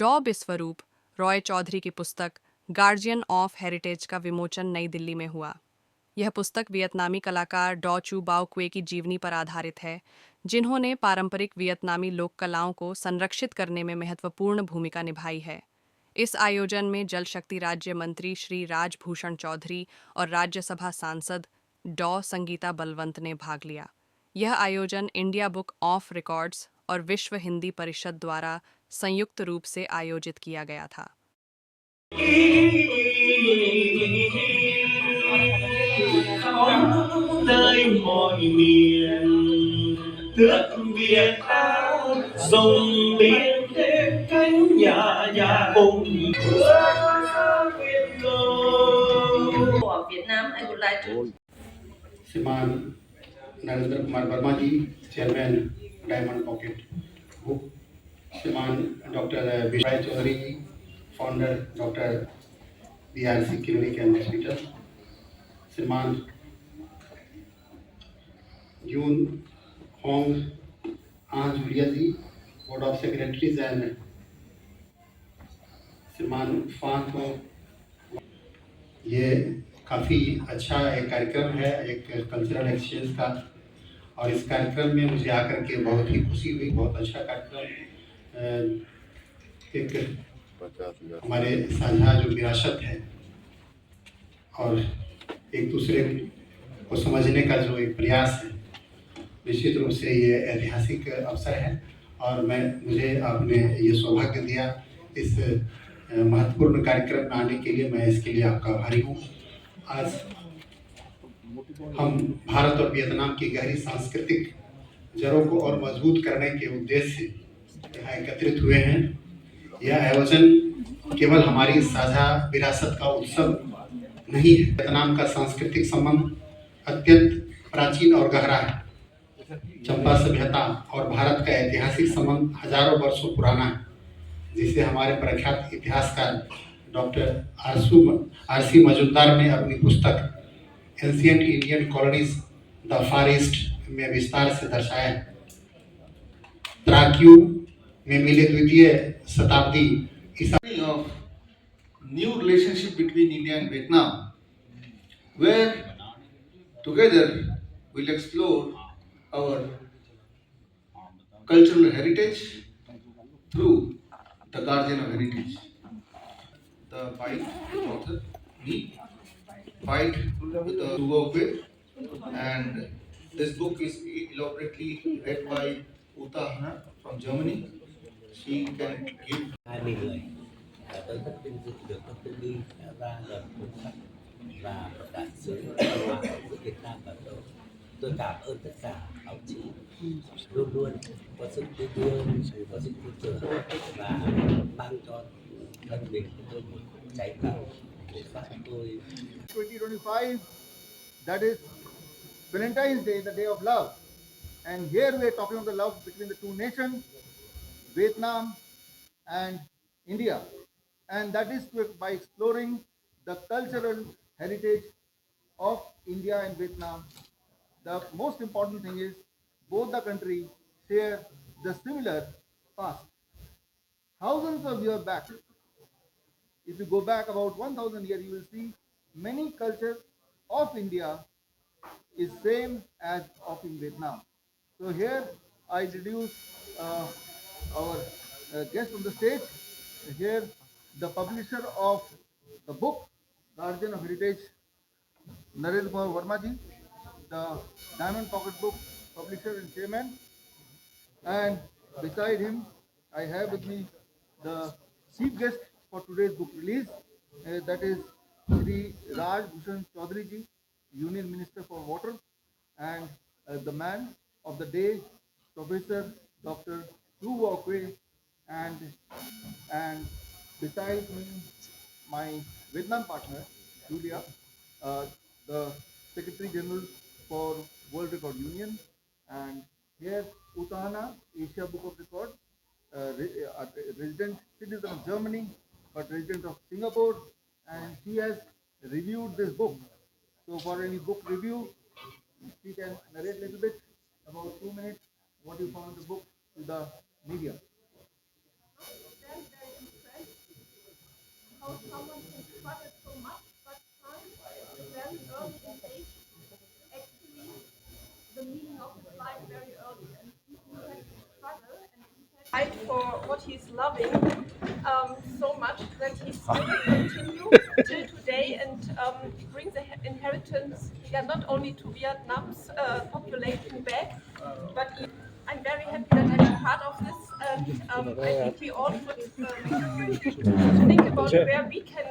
डॉ बिस्वरूप रॉय चौधरी की पुस्तक गार्जियन ऑफ हेरिटेज का विमोचन नई दिल्ली में हुआ। यह पुस्तक वियतनामी कलाकार डॉ चू बाओ क्वे की जीवनी पर आधारित है, जिन्होंने पारंपरिक वियतनामी लोक कलाओं को संरक्षित करने में महत्वपूर्ण भूमिका निभाई है। इस आयोजन में जल शक्ति राज्य मंत्री श्री राजभूषण चौधरी और राज्यसभा सांसद डॉ संगीता बलवंत ने भाग लिया। यह आयोजन इंडिया बुक ऑफ रिकॉर्ड्स और विश्व हिंदी परिषद द्वारा संयुक्त रूप से आयोजित किया गया था। Nơi mọi miền nước Việt Nam dòng biển thêm cánh nhà nhà cùng of Vietnam, I would like to. Shriman Narendra Kumar Verma ji, chairman Diamond Pocket Book, Shriman doctor Vijay Chaudhary ji, founder doctor BRC clinic and hospital, Shriman Jun Hong Julia ji, board of secretaries and Shriman Phan को। ये काफ़ी अच्छा एक कार्यक्रम है, एक cultural exchange का, और इस कार्यक्रम में मुझे आकर के बहुत ही खुशी हुई। बहुत अच्छा कार्यक्रम, एक हमारे साझा जो विरासत है और एक दूसरे को समझने का जो एक प्रयास है, निश्चित रूप से ये ऐतिहासिक अवसर है। और मुझे आपने ये सौभाग्य दिया इस महत्वपूर्ण कार्यक्रम में आने के लिए, मैं इसके लिए आपका आभारी हूँ। आज हम भारत और वियतनाम की गहरी सांस्कृतिक जड़ों को और मजबूत करने के उद्देश्य से यहाँ एकत्रित हुए हैं। यह आयोजन केवल हमारी साझा विरासत का उत्सव नहीं है, वियतनाम का सांस्कृतिक संबंध अत्यंत प्राचीन और गहरा है। चंपा सभ्यता और भारत का ऐतिहासिक संबंध हजारों वर्षों पुराना है, जिसे हमारे प्रख्यात इतिहासकार डॉक्टर RC मजूमदार ने अपनी पुस्तक ancient Indian colonies the far east में विस्तार से दर्शाया है। त्राक्यू में मिले द्वितीय शताब्दी ईसा of new relationship between India and Vietnam, where together we'll explore our cultural heritage through the guardian of heritage. The fight with author, me, fight with the Tugoque, and this book is elaborately read by Uta Hana from Germany. She can give 20 người và tôi rất vinh dự được có tư đi ra gần cuốn sách và một đại sứ hoa của Việt Nam và tôi cảm ơn tất cả báo chí luôn luôn có sự tin yêu, có sự tin tưởng và mang cho thân mình của tôi một trái tim để phát tôi. 2025, that is Valentine's Day, the day of love. And here we are talking of the love between the two nations, Vietnam and India. And that is by exploring the cultural heritage of India and Vietnam. The most important thing is both the countries share the similar past. Thousands of years back, if you go back about 1000 years, you will see many cultures of India is same as of in Vietnam. So here I introduce our guest on the stage. Here the publisher of the book Guardian of Heritage, Narendra Kumar Verma ji, the Diamond Pocket Book publisher and chairman, and beside him I have with me the chief guest for today's book release, that is Shri Raj Bhushan Chaudhary ji, Union Minister for Water, and the man of the day, Professor Dr. Thu Vo Kue, and beside me, my Vietnam partner, Julia, the Secretary General for World Record Union, and here Utahana, Asia Book of Records, resident citizen of Germany, but resident of Singapore, and she has reviewed this book. So for any book review, she can narrate a little bit, about 2 minutes, what you found in the book to the media. struggled so much, but science very early in age actually the meaning of his life very early, and he had to struggle and he had to fight for what he's loving so much that he still continue till today and brings the inheritance not only to Vietnam's population back, but I'm very happy that I'm part of this, and I think we all should think about where we can,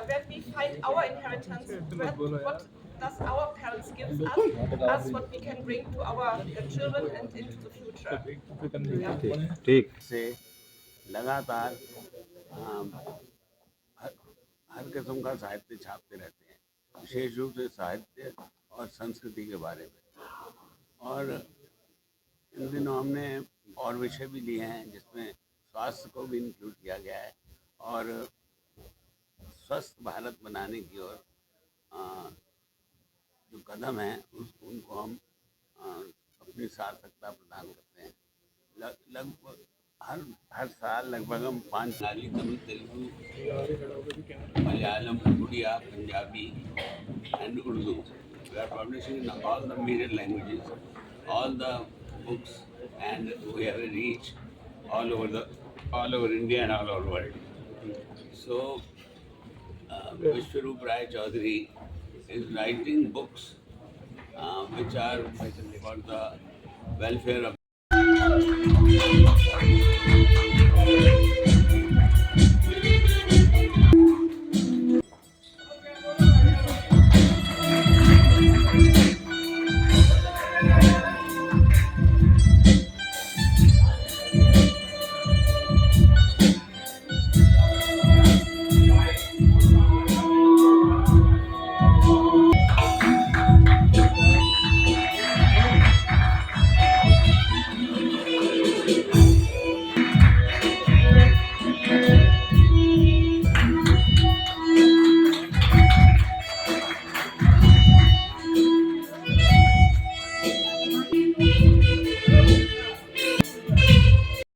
where we find our inheritance, what does our parents give us what we can bring to our children and into the future. ठीक से लगातार हर किस्म का साहित्य छापते रहते हैं, विशेष रूप से साहित्य और संस्कृति के बारे में। और इन दिनों हमने और विषय भी लिए हैं जिसमें स्वास्थ्य को भी इंक्लूड किया गया है, और स्वस्थ भारत बनाने की ओर जो कदम है उनको हम अपनी सार्थकता प्रदान करते हैं। लगभग हर साल लगभग हम 5 साल Tamil, Telugu, Malayalam, Oriya, Punjabi and Urdu. We are publishing in all the major languages, all the books, and we have a reach all over India and all over the world. So, Vishwaroop Rai Chaudhary is writing books which are for the welfare of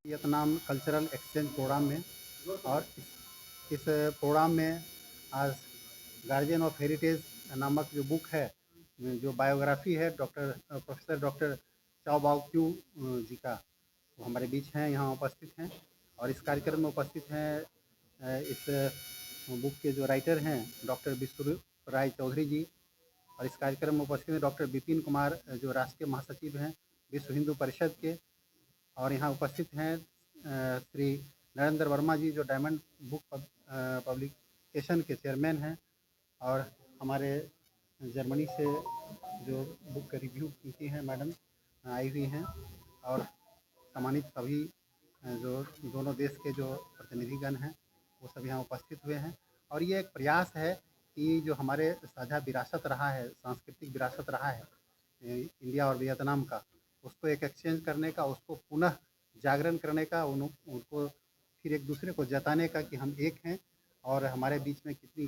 Vietnam cultural exchange programme में, और इस programme में आज guardian of heritage नामक जो book है, जो biography है प्रोफेसर डॉक्टर चाओ बाओ क्यू जी का, वो हमारे बीच हैं, यहाँ उपस्थित हैं। और इस कार्यक्रम में उपस्थित हैं इस बुक के जो राइटर हैं डॉक्टर विश्वरूप राय चौधरी जी, और इस कार्यक्रम में उपस्थित हैं डॉक्टर विपिन कुमार जो राष्ट्रीय महासचिव हैं विश्व हिंदू परिषद के, और यहाँ उपस्थित हैं श्री नरेंद्र वर्मा जी जो डायमंड बुक पब्लिकेशन के चेयरमैन हैं, और हमारे जर्मनी से जो बुक का रिव्यू की हैं मैडम आई हुई हैं, और सम्मानित सभी जो दोनों देश के जो प्रतिनिधिगण हैं वो सभी यहाँ उपस्थित हुए हैं। और ये एक प्रयास है कि जो हमारे साझा विरासत रहा है, सांस्कृतिक विरासत रहा है इंडिया और वियतनाम का, उसको एक एक्सचेंज करने का, उसको पुनः जागरण करने का, उनको फिर एक दूसरे को जताने का कि हम एक हैं और हमारे बीच में कितनी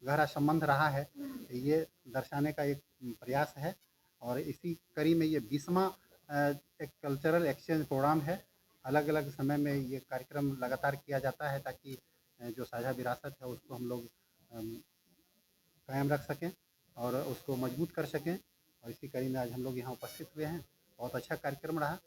गहरा संबंध रहा है, ये दर्शाने का एक प्रयास है। और इसी कड़ी में ये 20वां एक कल्चरल एक्सचेंज प्रोग्राम है। अलग अलग समय में ये कार्यक्रम लगातार किया जाता है ताकि जो साझा विरासत है उसको हम लोग कायम रख सकें और उसको मजबूत कर सकें। और इसी कड़ी में आज हम लोग यहाँ उपस्थित हुए हैं। बहुत अच्छा कार्यक्रम रहा।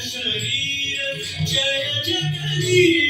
शरीर जय जगदीश।